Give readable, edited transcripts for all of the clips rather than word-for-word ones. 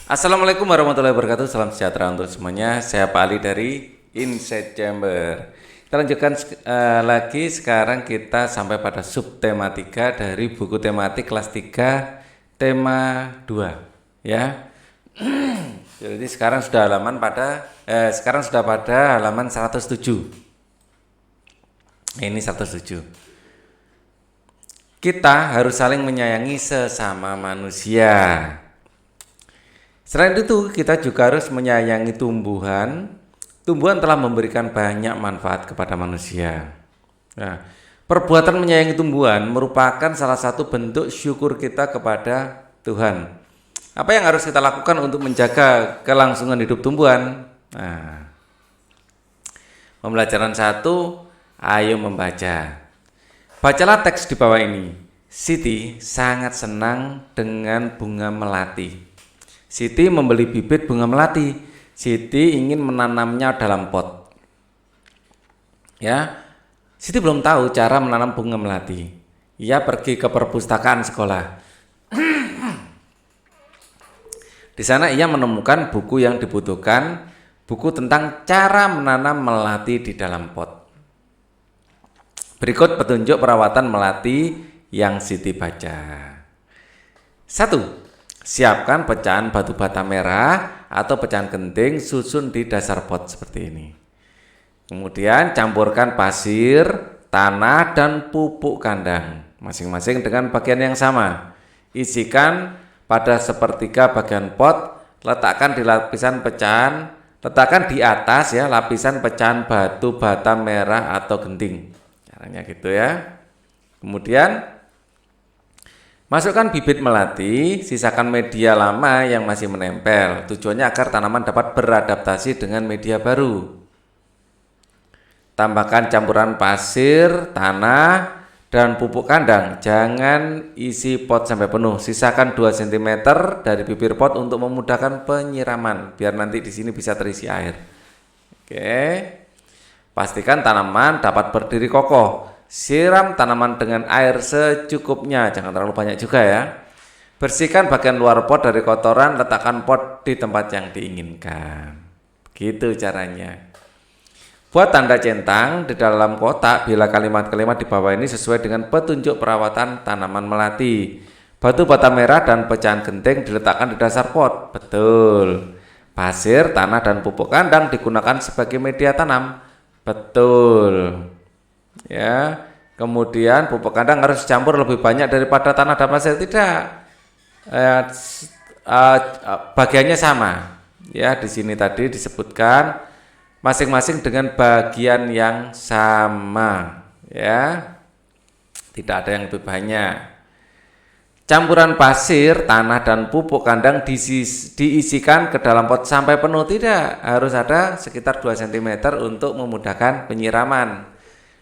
Assalamualaikum warahmatullahi wabarakatuh. Salam sejahtera untuk semuanya. Saya Pak Ali dari Insight Chamber. Kita lanjutkan lagi. Sekarang kita sampai pada subtematika dari buku tematik kelas 3 tema 2 ya. Jadi sekarang sudah pada halaman 107. Ini 107. Kita harus saling menyayangi sesama manusia. Selain itu, kita juga harus menyayangi tumbuhan. Tumbuhan telah memberikan banyak manfaat kepada manusia. Nah, perbuatan menyayangi tumbuhan merupakan salah satu bentuk syukur kita kepada Tuhan. Apa yang harus kita lakukan untuk menjaga kelangsungan hidup tumbuhan? Nah, pembelajaran 1, ayo membaca. Bacalah teks di bawah ini. Siti sangat senang dengan bunga melati. Siti membeli bibit bunga melati. Siti ingin menanamnya dalam pot. Ya, Siti belum tahu cara menanam bunga melati. Ia pergi ke perpustakaan sekolah. Di sana ia menemukan buku yang dibutuhkan, buku tentang cara menanam melati di dalam pot. Berikut petunjuk perawatan melati yang Siti baca. 1. Siapkan pecahan batu bata merah atau pecahan genting, susun di dasar pot seperti ini. Kemudian campurkan pasir, tanah, dan pupuk kandang masing-masing dengan bagian yang sama. Isikan pada sepertiga bagian pot, letakkan di atas lapisan pecahan batu bata merah atau genting. Caranya gitu ya. Kemudian masukkan bibit melati, sisakan media lama yang masih menempel. Tujuannya agar tanaman dapat beradaptasi dengan media baru. Tambahkan campuran pasir, tanah, dan pupuk kandang. Jangan isi pot sampai penuh. Sisakan 2 cm dari bibir pot untuk memudahkan penyiraman, biar nanti di sini bisa terisi air. Oke. Pastikan tanaman dapat berdiri kokoh. Siram tanaman dengan air secukupnya, jangan terlalu banyak juga ya. Bersihkan bagian luar pot dari kotoran, letakkan pot di tempat yang diinginkan. Gitu caranya. Buat tanda centang di dalam kotak bila kalimat-kalimat di bawah ini sesuai dengan petunjuk perawatan tanaman melati. Batu bata merah dan pecahan genting diletakkan di dasar pot. Betul. Pasir, tanah, dan pupuk kandang digunakan sebagai media tanam. Betul. Ya, kemudian pupuk kandang harus dicampur lebih banyak daripada tanah dan pasir. Tidak, bagiannya sama. Ya, di sini tadi disebutkan masing-masing dengan bagian yang sama. Ya, tidak ada yang lebih banyak. Campuran pasir, tanah, dan pupuk kandang diisikan ke dalam pot sampai penuh. Tidak, harus ada sekitar 2 cm untuk memudahkan penyiraman.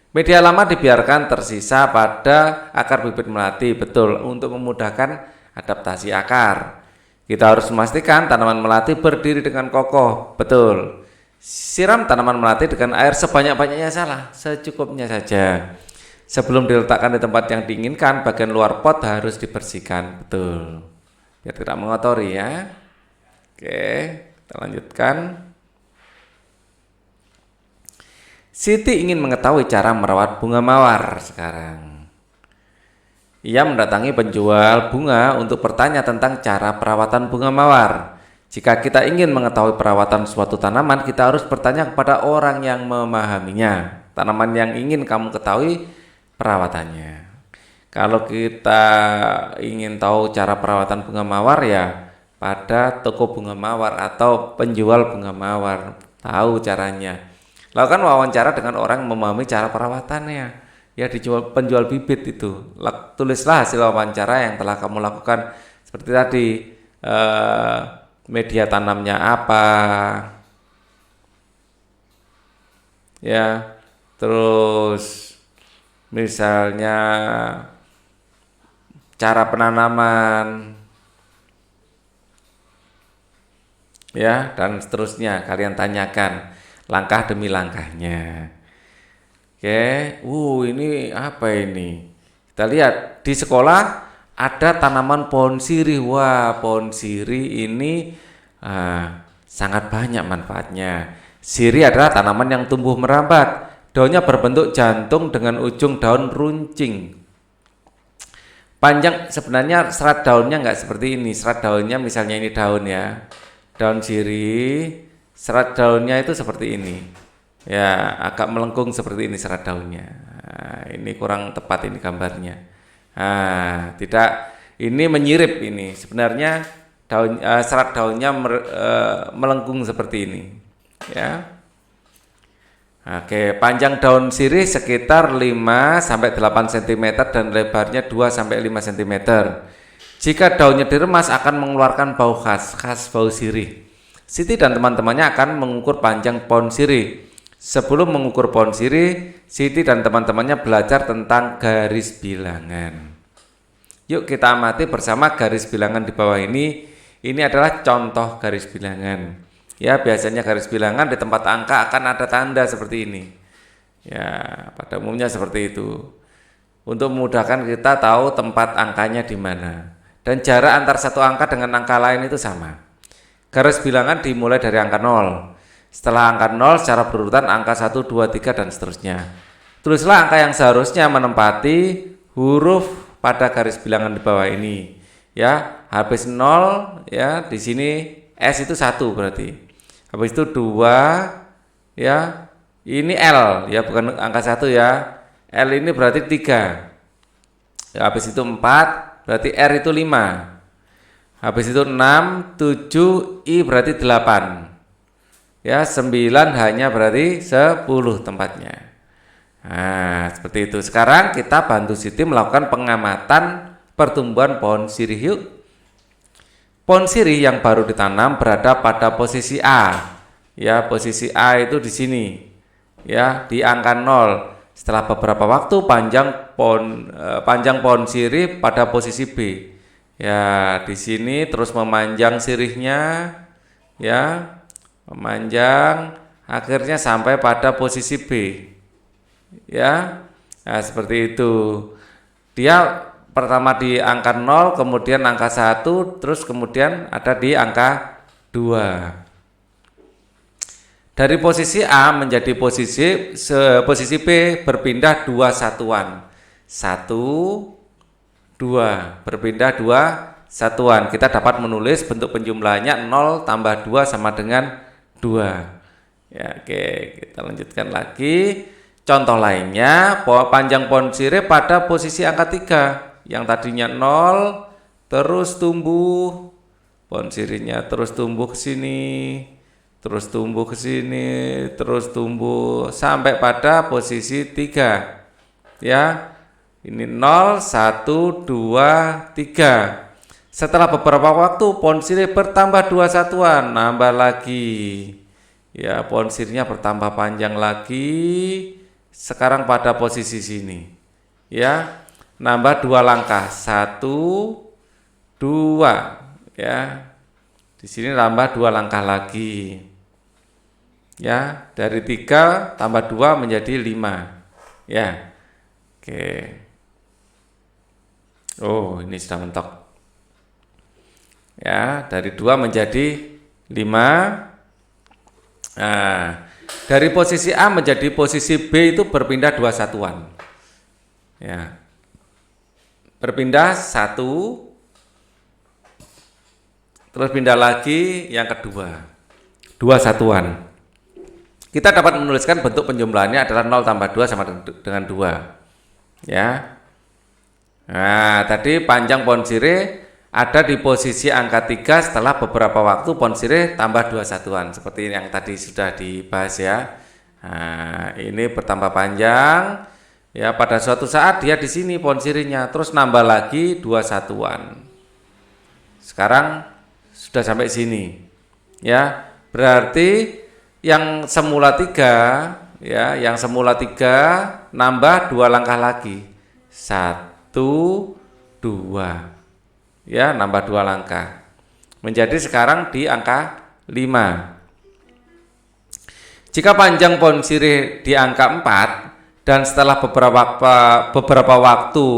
Media lama dibiarkan tersisa pada akar bibit melati, betul, untuk memudahkan adaptasi akar. Kita harus memastikan tanaman melati berdiri dengan kokoh, betul. Siram tanaman melati dengan air sebanyak-banyaknya secukupnya saja. Sebelum diletakkan di tempat yang diinginkan, bagian luar pot harus dibersihkan, betul, biar tidak mengotori ya. Oke, kita lanjutkan. Siti ingin mengetahui cara merawat bunga mawar sekarang. Ia mendatangi penjual bunga untuk bertanya tentang cara perawatan bunga mawar. Jika kita ingin mengetahui perawatan suatu tanaman, kita harus bertanya kepada orang yang memahaminya. Tanaman yang ingin kamu ketahui perawatannya. Kalau kita ingin tahu cara perawatan bunga mawar ya pada toko bunga mawar atau penjual bunga mawar, tahu caranya. Lakukan wawancara dengan orang yang memahami cara perawatannya. Ya, dijual penjual bibit itu. Tulislah hasil wawancara yang telah kamu lakukan. Seperti tadi, media tanamnya apa, ya, terus misalnya cara penanaman, ya, dan seterusnya. Kalian tanyakan langkah demi langkahnya. Oke, ini apa ini? Kita lihat di sekolah ada tanaman pohon sirih. Wah, pohon sirih ini Sangat banyak manfaatnya. Sirih adalah tanaman yang tumbuh merambat. Daunnya berbentuk jantung dengan ujung daun runcing. Panjang, sebenarnya serat daunnya nggak seperti ini. Serat daunnya misalnya ini daun ya, daun sirih, serat daunnya itu seperti ini. Ya, agak melengkung seperti ini serat daunnya. Ini kurang tepat ini gambarnya. Tidak, ini menyirip ini. Sebenarnya serat daunnya melengkung seperti ini. Ya. Oke, panjang daun sirih sekitar 5-8 cm dan lebarnya 2-5 cm. Jika daunnya diremas akan mengeluarkan bau khas bau sirih. Siti dan teman-temannya akan mengukur panjang pohon sirih. Sebelum mengukur pohon sirih, Siti dan teman-temannya belajar tentang garis bilangan. Yuk kita amati bersama garis bilangan di bawah ini. Ini adalah contoh garis bilangan. Ya, biasanya garis bilangan di tempat angka akan ada tanda seperti ini. Ya, pada umumnya seperti itu. Untuk memudahkan kita tahu tempat angkanya di mana. Dan jarak antar satu angka dengan angka lain itu sama. Garis bilangan dimulai dari angka 0. Setelah angka 0 secara berurutan angka 1, 2, 3 dan seterusnya. Tulislah angka yang seharusnya menempati huruf pada garis bilangan di bawah ini. Ya, habis 0 ya, di sini S itu 1 berarti. Habis itu 2 ya. Ini L ya, bukan angka 1 ya. L ini berarti 3. Ya, habis itu 4 berarti R itu 5. Habis itu 6, 7, I berarti 8. Ya, 9 hanya berarti 10 tempatnya. Nah, seperti itu. Sekarang kita bantu Siti melakukan pengamatan pertumbuhan pohon sirih yuk. Pohon sirih yang baru ditanam berada pada posisi A. Ya, posisi A itu di sini. Ya, di angka 0. Setelah beberapa waktu panjang pohon sirih pada posisi B. Ya, di sini terus memanjang sirihnya. Ya, memanjang akhirnya sampai pada posisi B. Ya. Nah, seperti itu. Dia pertama di angka 0, kemudian angka 1, terus kemudian ada di angka 2. Dari posisi A menjadi posisi B berpindah 2 satuan. 1, 2, berpindah 2 satuan. Kita dapat menulis bentuk penjumlahannya 0 tambah 2 sama dengan 2. Ya, oke, kita lanjutkan lagi. Contoh lainnya, panjang pohon sirih pada posisi angka 3. Yang tadinya 0 terus tumbuh, pohon sirihnya terus tumbuh ke sini, terus tumbuh ke sini, terus tumbuh sampai pada posisi 3. Ya. Ini 0, 1, 2, 3. Setelah beberapa waktu pohon sirih bertambah 2 satuan, nambah lagi. Ya, pohon sirihnya bertambah panjang lagi. Sekarang pada posisi sini. Ya. Nambah 2 langkah, 1, 2, ya. Di sini nambah 2 langkah lagi. Ya, dari 3 tambah 2 menjadi 5. Ya. Oke. Oh, ini sudah mentok. Ya, dari 2 menjadi 5. Nah, dari posisi A menjadi posisi B itu berpindah 2 satuan. Ya. Berpindah 1, terus pindah lagi yang kedua, 2 satuan. Kita dapat menuliskan bentuk penjumlahannya adalah 0 tambah 2 sama dengan 2. Ya. Nah, tadi panjang pohon sirih ada di posisi angka 3. Setelah beberapa waktu pohon sirih tambah 2 satuan seperti yang tadi sudah dibahas ya. Nah, ini bertambah panjang. Ya, pada suatu saat dia di sini pohon sirihnya terus nambah lagi 2 satuan. Sekarang sudah sampai sini. Ya, berarti yang semula 3, ya, yang semula 3 nambah 2 langkah lagi. 1, 2. Ya, nambah 2 langkah. Menjadi sekarang di angka 5. Jika panjang pohon sirih di angka 4 dan setelah beberapa waktu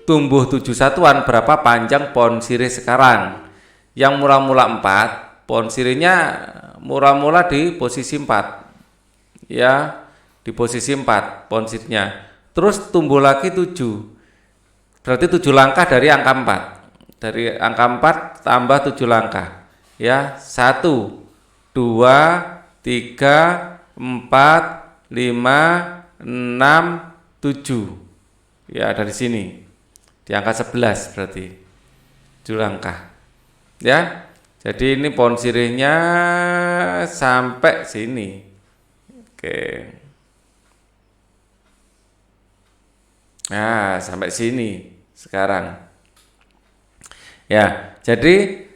tumbuh 7 satuan, berapa panjang pohon sirih sekarang? Yang mula-mula 4 pohon sirihnya mula-mula di posisi 4. Ya, di posisi 4 pohon sirihnya. Terus tumbuh lagi 7. Berarti 7 langkah dari angka 4. Dari angka 4 tambah 7 langkah. Ya, 1, 2, 3, 4, 5, 6, 7. Ya, dari sini. Di angka 11 berarti 7 langkah. Ya. Jadi ini pohon sirihnya sampai sini. Oke. Nah, sampai sini sekarang. Ya, jadi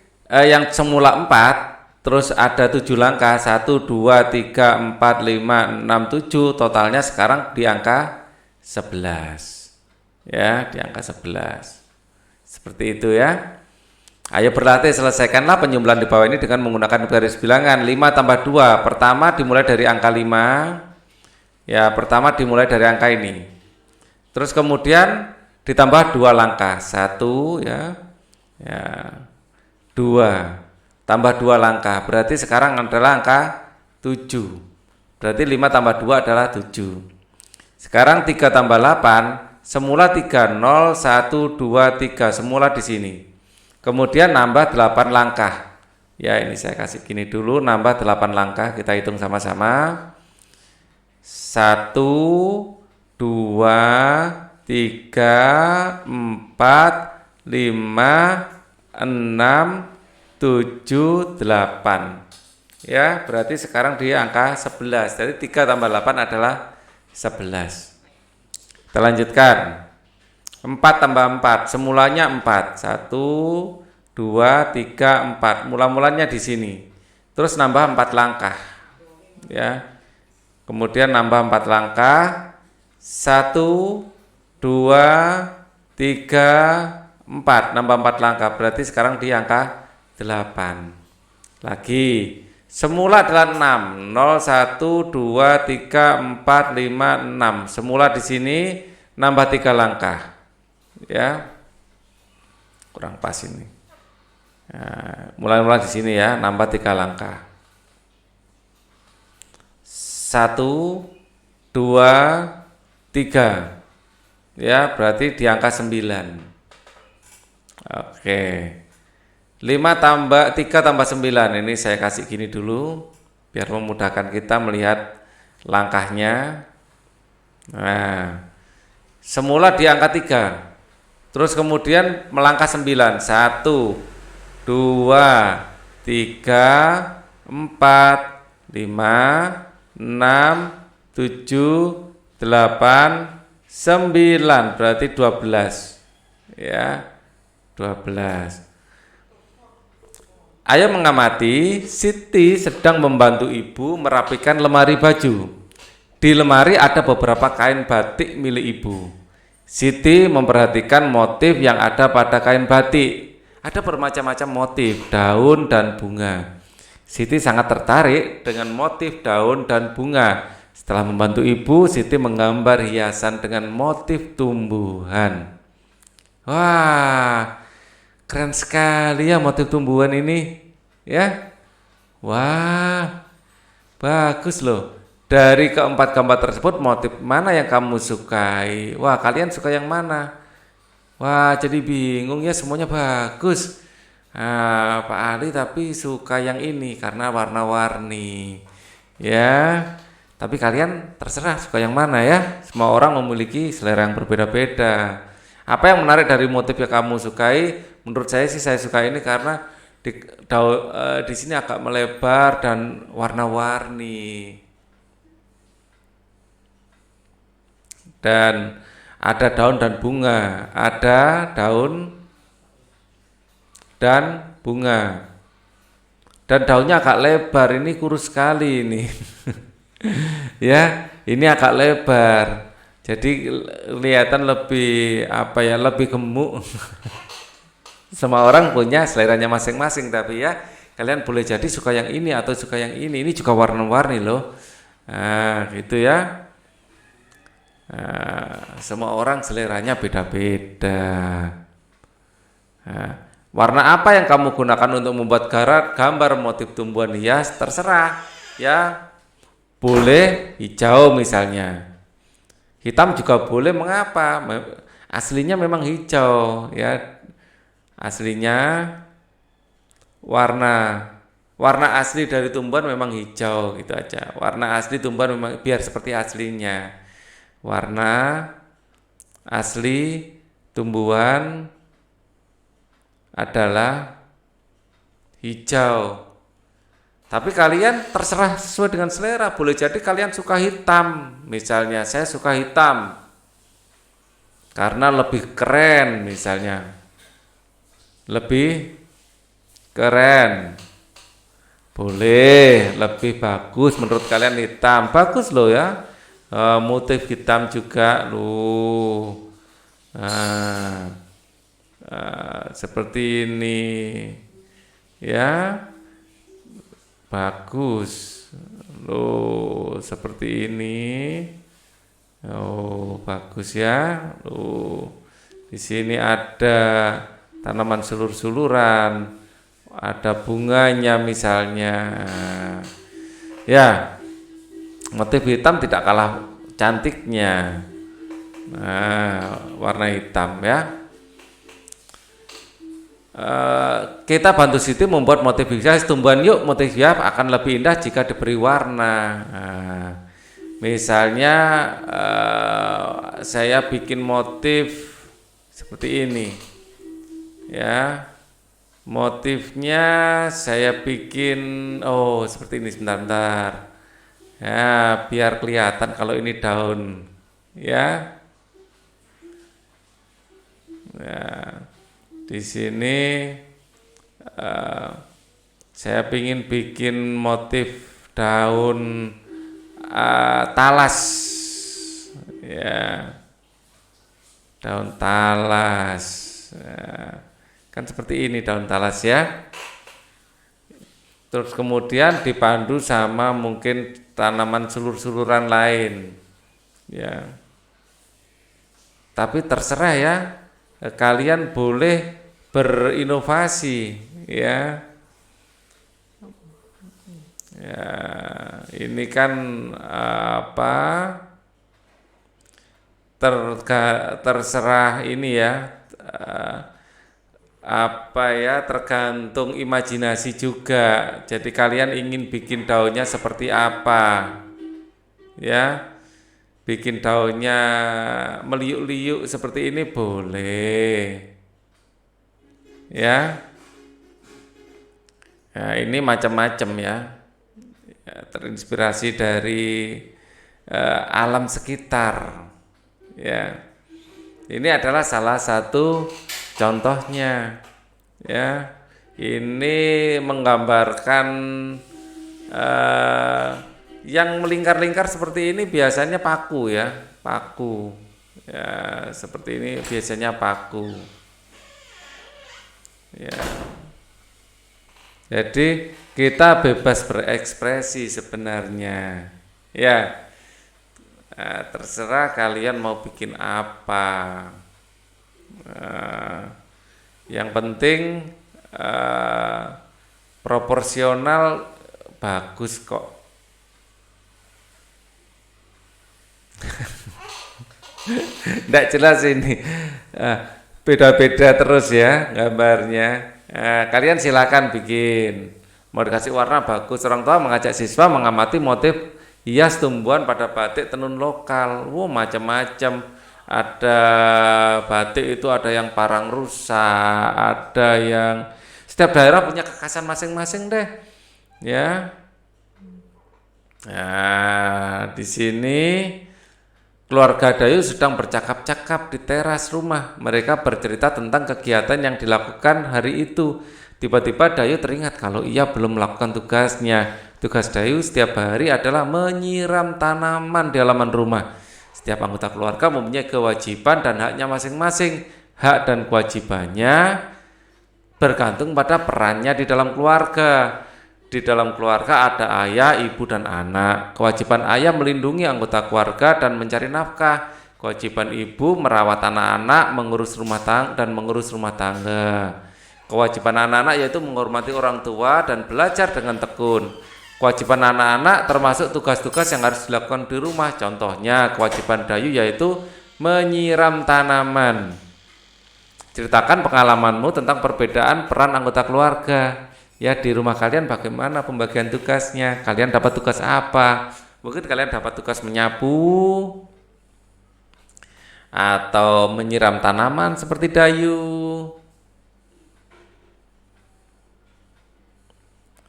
yang semula 4 terus ada 7 langkah, 1, 2, 3, 4, 5, 6, 7, totalnya sekarang di angka 11. Ya, di angka 11. Seperti itu ya. Ayo berlatih, selesaikanlah penjumlahan di bawah ini dengan menggunakan garis bilangan. 5 tambah 2, pertama dimulai dari angka 5. Ya, pertama dimulai dari angka ini. Terus kemudian ditambah 2 langkah, 1 ya. Ya. 2 tambah 2 langkah, berarti sekarang adalah angka 7. Berarti 5 tambah 2 adalah 7. Sekarang 3 tambah 8, semula 3, 0, 1, 2, 3, semula di sini. Kemudian nambah 8 langkah. Ya, ini saya kasih gini dulu, nambah 8 langkah, kita hitung sama-sama. 1, 2, 3, 4, 5, 6, 7, 8. Ya, berarti sekarang dia angka 11. Jadi 3 tambah 8 adalah 11. Kita lanjutkan. 4 tambah 4, semulanya 4. 1, 2, 3, 4. Mula-mulanya di sini. Terus nambah 4 langkah. Ya. Kemudian nambah 4 langkah. 1, 2, 3, 4. Nambah 4 langkah. Berarti sekarang di angka 8. Lagi. Semula adalah 6. 0, 1, 2, 3, 4, 5, 6. Semula di sini nambah 3 langkah. Ya. Kurang pas ini. Nah, mulai-mulai di sini ya, nambah 3 langkah. 1, 2, 3. Ya, berarti di angka 9. Oke. 5 tambah 3 tambah 9. Ini saya kasih gini dulu biar memudahkan kita melihat langkahnya. Nah, semula di angka 3. Terus kemudian melangkah 9. 1, 2, 3, 4, 5, 6, 7, 8, 9. Berarti 12. Ya, 12. Ayo mengamati, Siti sedang membantu ibu merapikan lemari baju. Di lemari ada beberapa kain batik milik ibu. Siti memperhatikan motif yang ada pada kain batik. Ada bermacam-macam motif, daun dan bunga. Siti sangat tertarik dengan motif daun dan bunga. Setelah membantu ibu, Siti menggambar hiasan dengan motif tumbuhan. Wah, keren sekali ya motif tumbuhan ini. Ya. Wah, bagus loh. Dari keempat gambar tersebut, motif mana yang kamu sukai? Wah, kalian suka yang mana? Wah, jadi bingung ya, semuanya bagus. Nah, Pak Ali tapi suka yang ini karena warna-warni. Ya, tapi kalian terserah suka yang mana ya. Semua orang memiliki selera yang berbeda-beda. Apa yang menarik dari motif yang kamu sukai? Menurut saya sih saya suka ini karena di sini agak melebar dan warna-warni. Dan ada daun dan bunga, ada daun dan bunga. Dan daunnya agak lebar, ini kurus sekali ini. Ya, ini agak lebar. Jadi kelihatan lebih lebih gemuk. Semua orang punya seleranya masing-masing, tapi ya kalian boleh jadi suka yang ini atau suka yang ini. Ini juga warna-warni loh. Nah, gitu ya. Nah, semua orang seleranya beda-beda. Nah, Warna apa yang kamu gunakan untuk membuat gambar motif tumbuhan hias? Terserah, ya. Boleh hijau misalnya. Hitam juga boleh, mengapa? Aslinya memang hijau, ya. Aslinya warna warna asli dari tumbuhan memang hijau, gitu aja. Warna asli tumbuhan memang biar seperti aslinya. Warna asli tumbuhan adalah hijau. Tapi kalian terserah sesuai dengan selera. Boleh jadi kalian suka hitam. Misalnya saya suka hitam karena lebih keren misalnya. Lebih keren. Boleh, lebih bagus menurut kalian hitam. Bagus loh ya. Motif hitam juga loh. Seperti ini. Ya. Bagus. Loh, seperti ini. Oh, bagus ya. Loh. Di sini ada tanaman sulur-suluran, ada bunganya misalnya. Ya, motif hitam tidak kalah cantiknya. Nah, warna hitam ya. Kita bantu Siti membuat motif hias tumbuhan. Yuk, motif hias akan lebih indah jika diberi warna. Misalnya saya bikin motif seperti ini, ya. Motifnya saya bikin, seperti ini, sebentar. Ya, biar kelihatan kalau ini daun, ya. Nah, di sini saya ingin bikin motif daun talas, ya, daun talas, ya. Kan seperti ini daun talas ya. Terus kemudian dipandu sama mungkin tanaman sulur-suluran lain, ya. Tapi terserah ya, kalian boleh berinovasi, ya. Ya, ini kan terserah ini ya, tergantung imajinasi juga. Jadi kalian ingin bikin daunnya seperti apa, ya. Bikin daunnya meliuk-liuk seperti ini boleh, ya. Nah, ini macam-macam ya. Terinspirasi dari alam sekitar, ya. Ini adalah salah satu contohnya, ya. Ini menggambarkan yang melingkar-lingkar seperti ini biasanya paku, ya, paku, ya. Seperti ini biasanya paku, ya. Jadi kita bebas berekspresi sebenarnya, ya. Nah, terserah kalian mau bikin apa. Yang penting proporsional bagus kok. Tidak jelas ini, beda-beda terus ya gambarnya. Kalian silakan bikin. Mau dikasih warna bagus. Orang tua mengajak siswa mengamati motif hias tumbuhan pada batik tenun lokal. Macam-macam. Ada batik itu ada yang parang rusa, ada yang setiap daerah punya kekhasan masing-masing deh, ya. Nah, di sini keluarga Dayu sedang bercakap-cakap di teras rumah. Mereka bercerita tentang kegiatan yang dilakukan hari itu. Tiba-tiba Dayu teringat kalau ia belum melakukan tugasnya. Tugas Dayu setiap hari adalah menyiram tanaman di halaman rumah. Setiap anggota keluarga mempunyai kewajiban dan haknya masing-masing. Hak dan kewajibannya bergantung pada perannya di dalam keluarga. Di dalam keluarga ada ayah, ibu, dan anak. Kewajiban ayah melindungi anggota keluarga dan mencari nafkah. Kewajiban ibu merawat anak-anak, mengurus rumah tangga dan mengurus rumah tangga. Kewajiban anak-anak yaitu menghormati orang tua dan belajar dengan tekun. Kewajiban anak-anak termasuk tugas-tugas yang harus dilakukan di rumah. Contohnya kewajiban Dayu yaitu menyiram tanaman. Ceritakan pengalamanmu tentang perbedaan peran anggota keluarga. Ya, di rumah kalian bagaimana pembagian tugasnya? Kalian dapat tugas apa? Mungkin kalian dapat tugas menyapu atau menyiram tanaman seperti Dayu.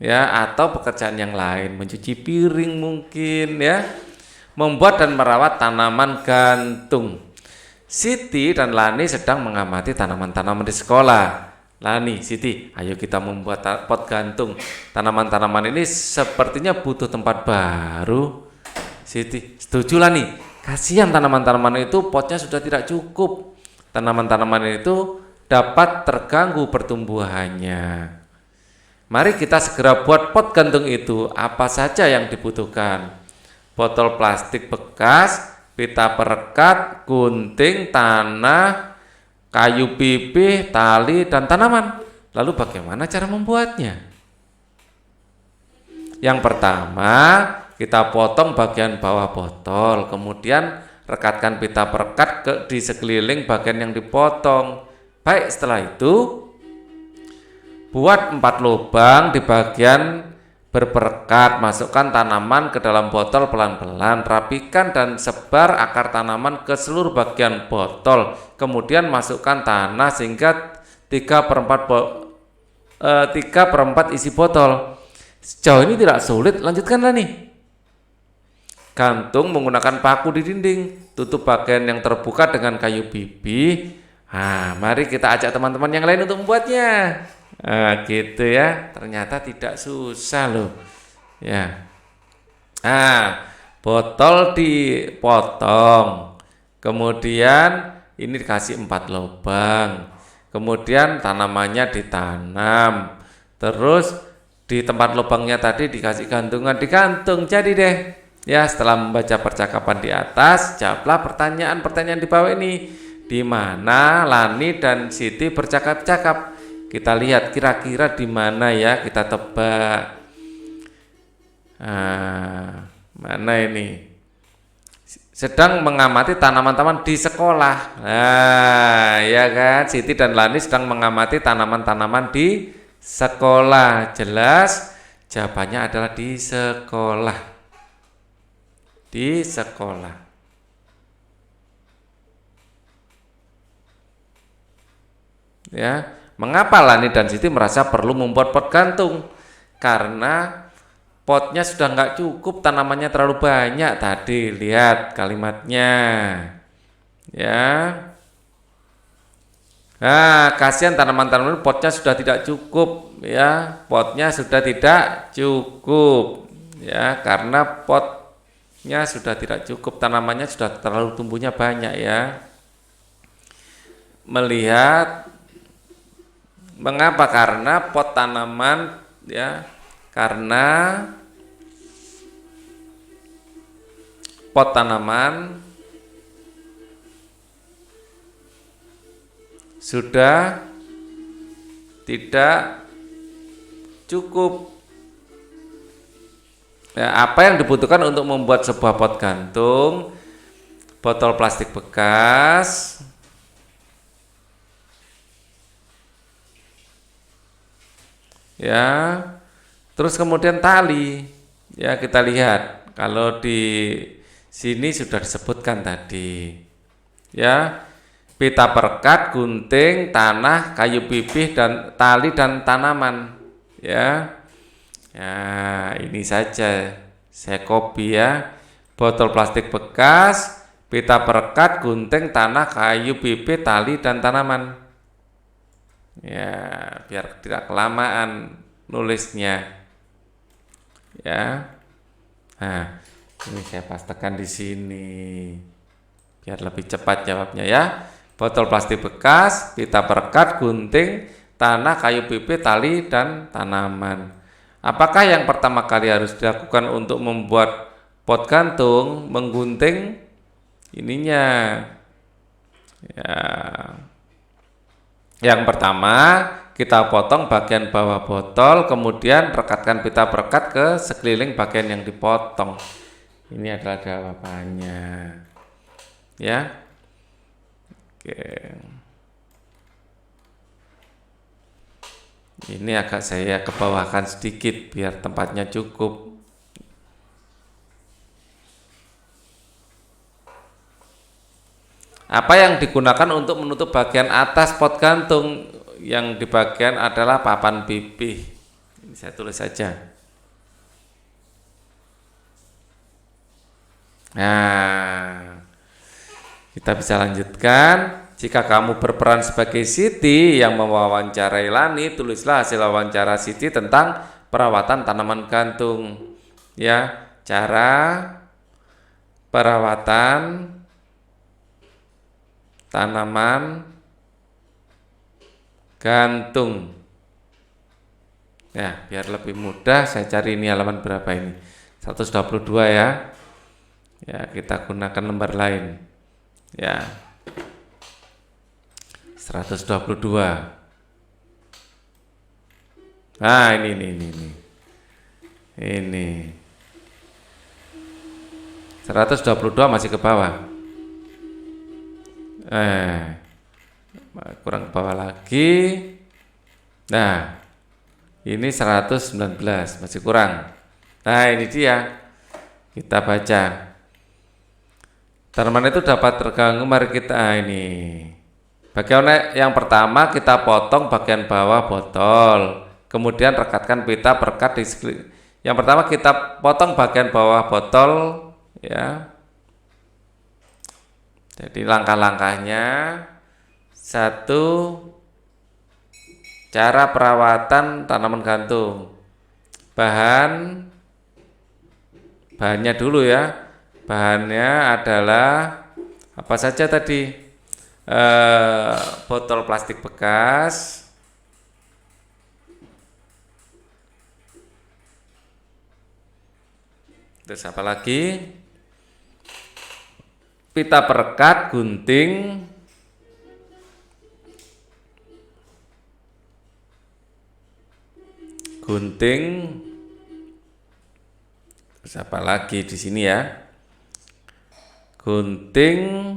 Ya, atau pekerjaan yang lain, mencuci piring mungkin ya, membuat dan merawat tanaman gantung. Siti dan Lani sedang mengamati tanaman-tanaman di sekolah. Lani, Siti, ayo kita membuat pot gantung. Tanaman-tanaman ini sepertinya butuh tempat baru. Siti, setuju Lani. Kasihan tanaman-tanaman itu potnya sudah tidak cukup. Tanaman-tanaman itu dapat terganggu pertumbuhannya. Mari kita segera buat pot gantung itu. Apa saja yang dibutuhkan? Botol plastik bekas, pita perekat, gunting, tanah, kayu pipih, tali, dan tanaman. Lalu bagaimana cara membuatnya? Yang pertama, kita potong bagian bawah botol, kemudian rekatkan pita perekat di sekeliling bagian yang dipotong. Baik, setelah itu buat 4 lubang di bagian berperekat, masukkan tanaman ke dalam botol pelan-pelan, rapikan dan sebar akar tanaman ke seluruh bagian botol. Kemudian masukkan tanah sehingga 3/4 isi botol. Sejauh ini tidak sulit, lanjutkanlah nih. Gantung menggunakan paku di dinding, tutup bagian yang terbuka dengan kayu pipih. Mari kita ajak teman-teman yang lain untuk membuatnya. Gitu ya, ternyata tidak susah loh ya. Botol dipotong, kemudian ini dikasih 4 lubang, kemudian tanamannya ditanam, terus di tempat lubangnya tadi dikasih gantungan, digantung, jadi deh ya. Setelah membaca percakapan di atas, jawablah pertanyaan-pertanyaan di bawah ini. Di mana Lani dan Siti bercakap-cakap? Kita lihat kira-kira di mana ya, kita tebak. Mana ini? Sedang mengamati tanaman-tanaman di sekolah. Ya kan, Siti dan Lani sedang mengamati tanaman-tanaman di sekolah. Jelas jawabannya adalah di sekolah. Di sekolah. Ya. Mengapa Lani dan Siti merasa perlu membuat pot gantung? Karena potnya sudah nggak cukup, tanamannya terlalu banyak. Tadi lihat kalimatnya, ya. Kasihan tanaman-tanaman potnya sudah tidak cukup, ya. Potnya sudah tidak cukup, ya, karena potnya sudah tidak cukup, tanamannya sudah terlalu tumbuhnya banyak, ya. Melihat mengapa? Karena pot tanaman, ya, karena pot tanaman sudah tidak cukup. Ya, apa yang dibutuhkan untuk membuat sebuah pot gantung? Botol plastik bekas, ya, terus kemudian tali. Ya, kita lihat kalau di sini sudah disebutkan tadi, ya, pita perekat, gunting, tanah, kayu pipih, dan tali dan tanaman, ya. Ini saja saya copy ya. Botol plastik bekas, pita perekat, gunting, tanah, kayu pipih, tali, dan tanaman. Ya, biar tidak kelamaan nulisnya. Ya. Ini saya pastekan di sini biar lebih cepat jawabnya ya. Botol plastik bekas, pita perekat, gunting, tanah, kayu pipih, tali, dan tanaman. Apakah yang pertama kali harus dilakukan untuk membuat pot gantung? Menggunting ininya. Ya. Yang pertama, kita potong bagian bawah botol, kemudian rekatkan pita perekat ke sekeliling bagian yang dipotong. Ini adalah jawabannya. Ya. Oke. Ini agak saya kebawahkan sedikit biar tempatnya cukup. Apa yang digunakan untuk menutup bagian atas pot gantung? Yang di bagian adalah papan pipih. Ini saya tulis saja. Nah, kita bisa lanjutkan. Jika kamu berperan sebagai Siti yang mewawancarai Lani, tulislah hasil wawancara Siti tentang perawatan tanaman gantung. Ya, cara perawatan tanaman gantung. Ya, biar lebih mudah saya cari ini halaman berapa ini. 122 ya. Ya, kita gunakan lembar lain. Ya. 122. Nah, ini. Ini. 122 masih ke bawah. Kurang ke bawah lagi. Nah, ini 119 masih kurang. Nah, ini dia. Kita baca. Tanaman itu dapat terganggu. Mari kita ini. Bagian yang pertama kita potong bagian bawah botol. Kemudian rekatkan pita perekat di sekeliling. Yang pertama kita potong bagian bawah botol, ya. Jadi langkah-langkahnya, satu, cara perawatan tanaman gantung. Bahannya dulu ya. Bahannya adalah apa saja tadi? Botol plastik bekas, terus apa lagi? Pita perekat, gunting, terus apa lagi di sini ya? Gunting,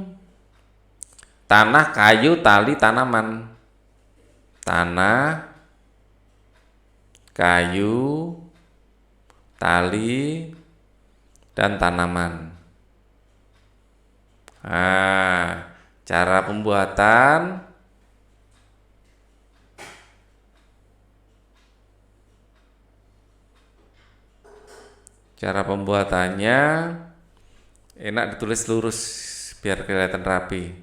tanah, kayu, tali, tanaman. Tanah, kayu, tali, dan tanaman. Nah, cara pembuatan pembuatannya enak ditulis lurus biar kelihatan rapi.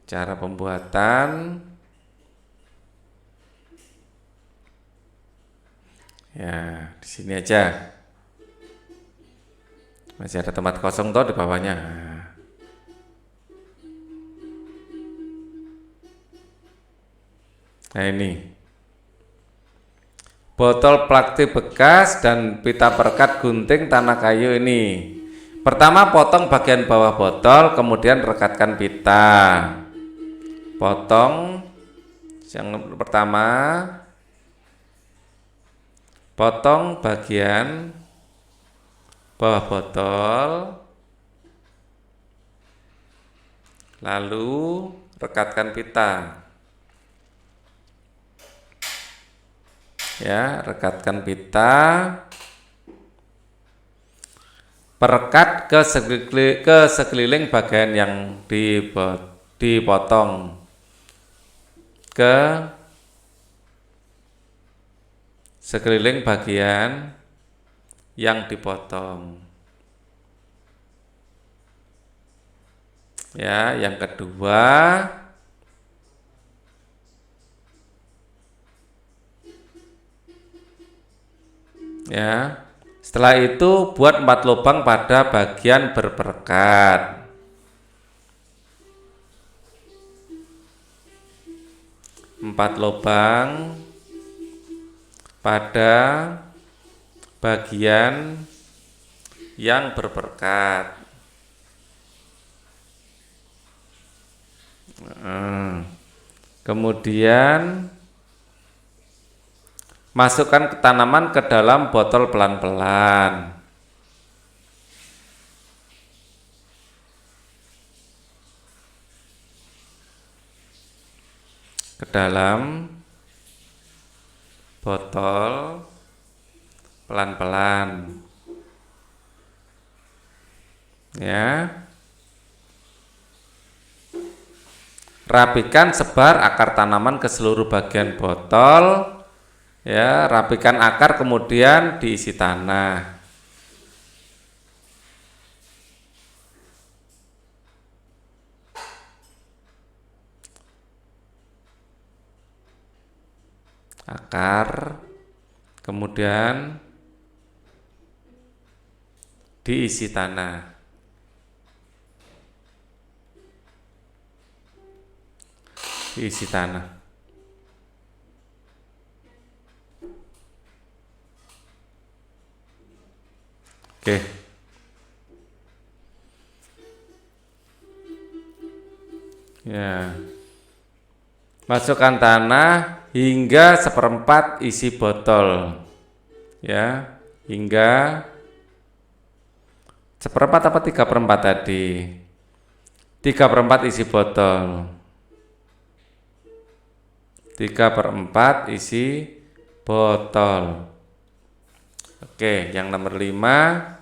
Cara pembuatan ya di sini aja. Masih ada tempat kosong toh di bawahnya. Nah ini botol plastik bekas dan pita perekat, gunting, tanah, kayu ini. Pertama potong bagian bawah botol, kemudian rekatkan pita. Potong yang pertama, potong bagian bawah botol, lalu rekatkan pita. Ya, rekatkan pita, perekat ke sekeliling bagian yang dipotong, ke sekeliling bagian yang dipotong. Ya, yang kedua, ya. Setelah itu buat 4 lubang pada bagian berperekat. 4 lubang pada bagian yang berperekat. Kemudian masukkan tanaman ke dalam botol pelan-pelan. Ke dalam botol pelan-pelan. Ya. Rapikan, sebar akar tanaman ke seluruh bagian botol. Ya, rapikan akar kemudian diisi tanah. Akar kemudian diisi tanah. Diisi tanah. Oke. Ya. Masukkan tanah hingga 1/4 isi botol. Ya, hingga 1/4 apa 3/4 tadi? 3/4 isi botol. 3/4 isi botol. Oke, yang nomor 5.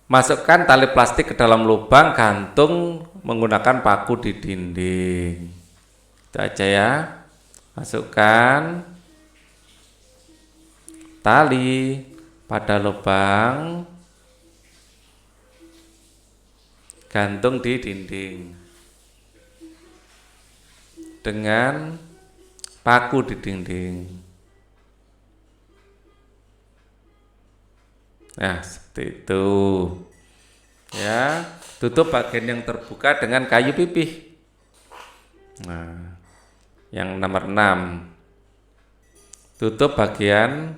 Masukkan tali plastik ke dalam lubang gantung menggunakan paku di dinding. Itu aja ya. Masukkan tali pada lubang, gantung di dinding dengan paku di dinding. Nah, seperti itu. Ya, tutup bagian yang terbuka dengan kayu pipih. Nah, yang nomor 6. Tutup bagian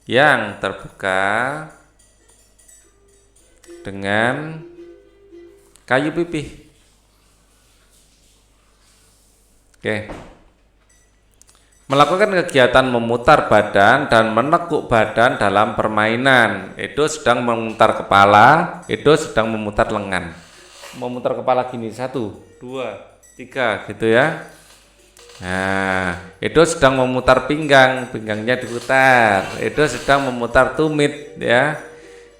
yang terbuka dengan kayu pipih. Oke. Melakukan kegiatan memutar badan dan menekuk badan dalam permainan. Edo sedang memutar kepala, Edo sedang memutar lengan. Memutar kepala gini, 1, 2, 3 gitu ya. Nah, Edo sedang memutar pinggang, pinggangnya diputar. Edo sedang memutar tumit ya.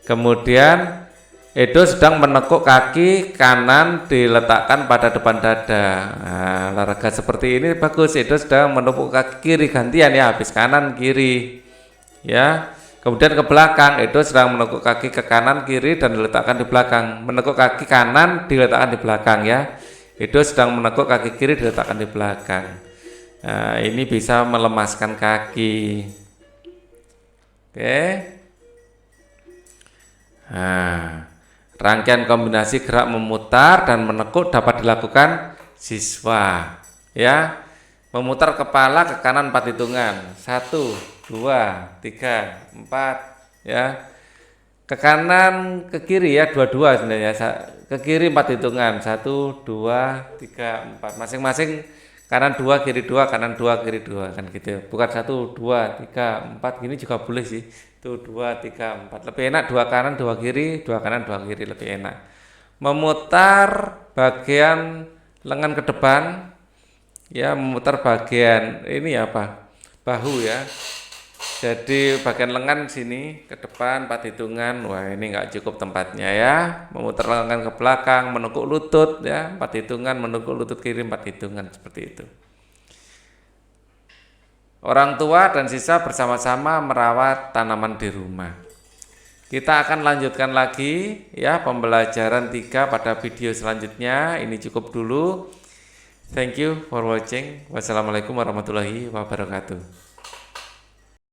Kemudian Edo sedang menekuk kaki kanan diletakkan pada depan dada. Nah, olahraga seperti ini bagus. Edo sedang menekuk kaki kiri gantian ya, habis kanan kiri. Ya. Kemudian ke belakang, Edo sedang menekuk kaki ke kanan kiri dan diletakkan di belakang. Menekuk kaki kanan diletakkan di belakang ya. Edo sedang menekuk kaki kiri diletakkan di belakang. Nah, ini bisa melemaskan kaki. Oke. Nah, rangkaian kombinasi gerak memutar dan menekuk dapat dilakukan siswa. Ya, memutar kepala ke kanan 4 hitungan. 1, 2, 3, 4. Ya, ke kanan ke kiri ya, dua-dua sebenarnya. Ke kiri 4 hitungan. 1, 2, 3, 4. Masing-masing kanan 2, kiri 2, kanan 2, kiri 2 kan gitu. Bukan 1, 2, 3, 4 gini juga boleh sih. 2, 3, 4 lebih enak, 2 kanan 2 kiri, 2 kanan 2 kiri lebih enak. Memutar bagian lengan ke depan ya, memutar bagian ini apa, bahu ya. Jadi bagian lengan sini ke depan 4 hitungan. Wah, ini enggak cukup tempatnya ya. Memutar lengan ke belakang, menekuk lutut ya, 4 hitungan, menekuk lutut kiri 4 hitungan, seperti itu. Orang tua dan siswa bersama-sama merawat tanaman di rumah. Kita akan lanjutkan lagi ya pembelajaran 3 pada video selanjutnya. Ini cukup dulu. Thank you for watching. Wassalamualaikum warahmatullahi wabarakatuh.